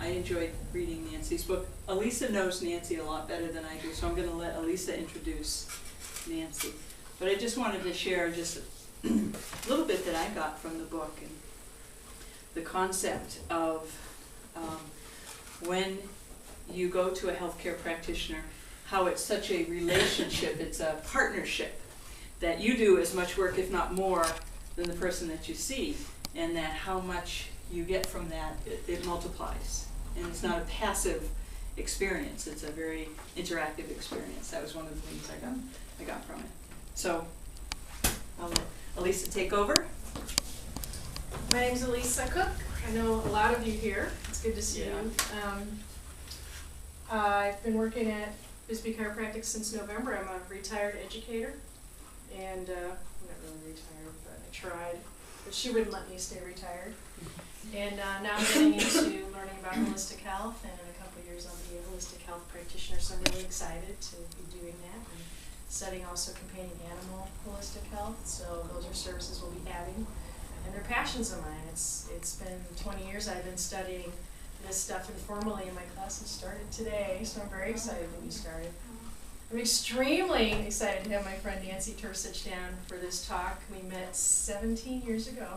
I enjoyed reading Nancy's book. Elisa knows Nancy a lot better than I do, so I'm going to let Elisa introduce Nancy. But I just wanted to share just a little bit that I got from the book, and the concept of when you go to a healthcare practitioner, how it's such a relationship, it's a partnership, that you do as much work, if not more, than the person that you see, and that how much you get from that, it multiplies. And it's not a passive experience, it's a very interactive experience. That was one of the things I got from it. So, I'll let Elisa take over. My name's Elisa Cook. I know a lot of you here. It's good to see you. I've been working at Bisbee Chiropractics since November. I'm a retired educator, and I'm not really retired, but I tried. But she wouldn't let me stay retired. And now I'm getting into learning about holistic health, and in a couple of years I'll be a holistic health practitioner, so I'm really excited to be doing that. And studying also companion animal holistic health, so those are services we'll be adding. And they're passions of mine. It's been 20 years I've been studying this stuff informally, and my classes started today, so I'm very excited to be started. I'm extremely excited to have my friend Nancy Turcich down for this talk. We met 17 years ago,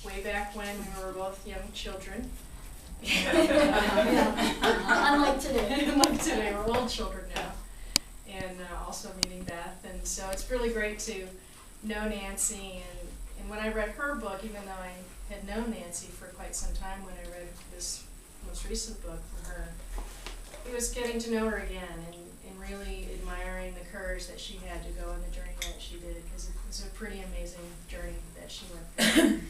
way back when we were both young children. Unlike today. Unlike today, we're old children now. And also meeting Beth, and so it's really great to know Nancy, and when I read her book, even though I had known Nancy for quite some time, when I read this most recent book from her, it was getting to know her again, and really admiring the courage that she had to go on the journey that she did, because it was a pretty amazing journey that she went through.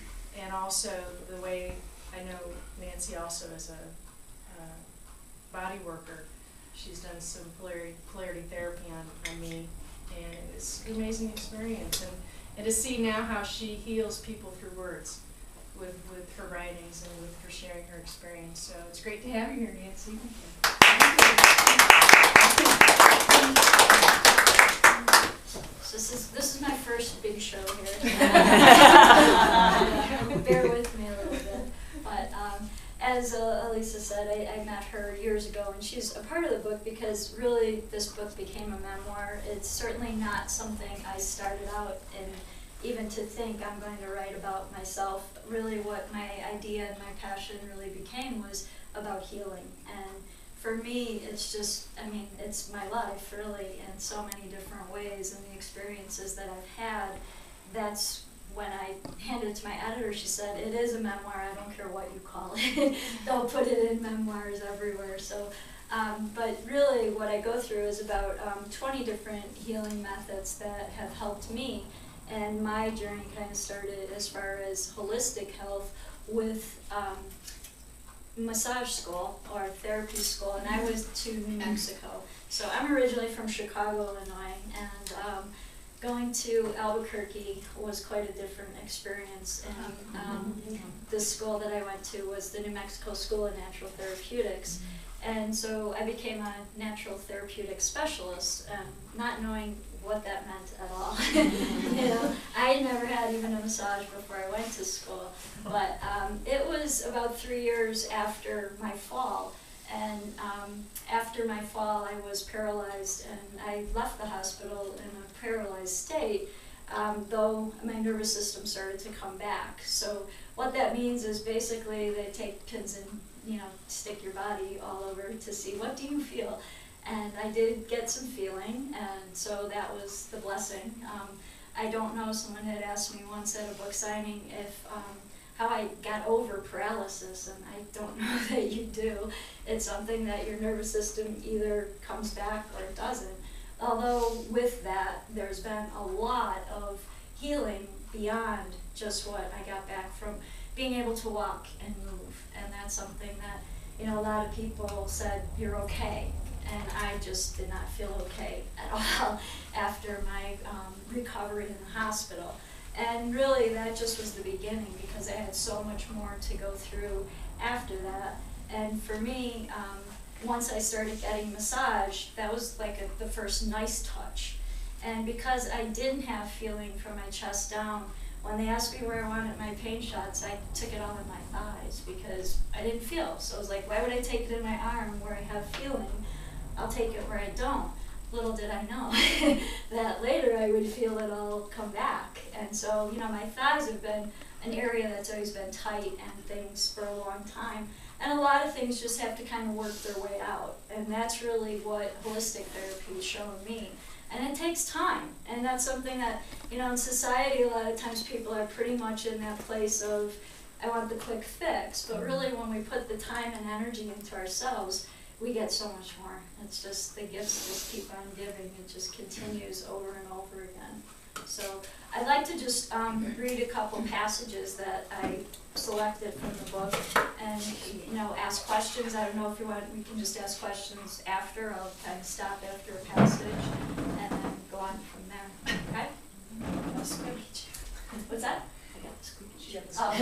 And also the way I know Nancy also as a body worker. She's done some polarity therapy on me, and it was an amazing experience. And to see now how she heals people through words with her writings and with her sharing her experience. So it's great to have you here, Nancy. So this is my first big show here. Bear with me a little bit. But as Elisa said, I met her years ago, and she's a part of the book because really this book became a memoir. It's certainly not something I started out in, even to think I'm going to write about myself. Really what my idea and my passion really became was about healing. And for me, it's just, I mean, it's my life really in so many different ways, and the experiences that I've had. That's when I handed it to my editor, she said, it is a memoir, I don't care what you call it. They'll put it in memoirs everywhere. So, but really what I go through is about 20 different healing methods that have helped me. And my journey kind of started as far as holistic health with massage school or therapy school, and I was to New Mexico. So I'm originally from Chicago, Illinois, and going to Albuquerque was quite a different experience. And the school that I went to was the New Mexico School of Natural Therapeutics. And so I became a natural therapeutic specialist, not knowing what that meant at all. You know, I had never had even a massage before I went to school. But it was about 3 years after my fall. And after my fall, I was paralyzed, and I left the hospital in a paralyzed state, though my nervous system started to come back. So what that means is basically they take pins and, you know, stick your body all over to see what do you feel. And I did get some feeling, and so that was the blessing. I don't know, someone had asked me once at a book signing if how I got over paralysis, and I don't know that you do. It's something that your nervous system either comes back or it doesn't. Although with that, there's been a lot of healing beyond just what I got back from being able to walk and move. And that's something that, you know, a lot of people said, you're okay. And I just did not feel okay at all after my recovery in the hospital. And really that just was the beginning, because I had so much more to go through after that. And for me, once I started getting massage, that was like the first nice touch. And because I didn't have feeling from my chest down, when they asked me where I wanted my pain shots, I took it all in my thighs because I didn't feel. So I was like, why would I take it in my arm where I have feeling? I'll take it where I don't. Little did I know that later I would feel it all come back. And so, you know, my thighs have been an area that's always been tight and things for a long time. And a lot of things just have to kind of work their way out. And that's really what holistic therapy has shown me. And it takes time. And that's something that, you know, in society a lot of times people are pretty much in that place of, I want the quick fix. But really when we put the time and energy into ourselves, we get so much more. It's just, the gifts just keep on giving. It just continues over and over again. So I'd like to just read a couple passages that I selected from the book and, you know, ask questions. I don't know if you want, we can just ask questions after. I'll kind of stop after a passage and then go on from there. Okay? What's that? I got the squeaky chair. Oh,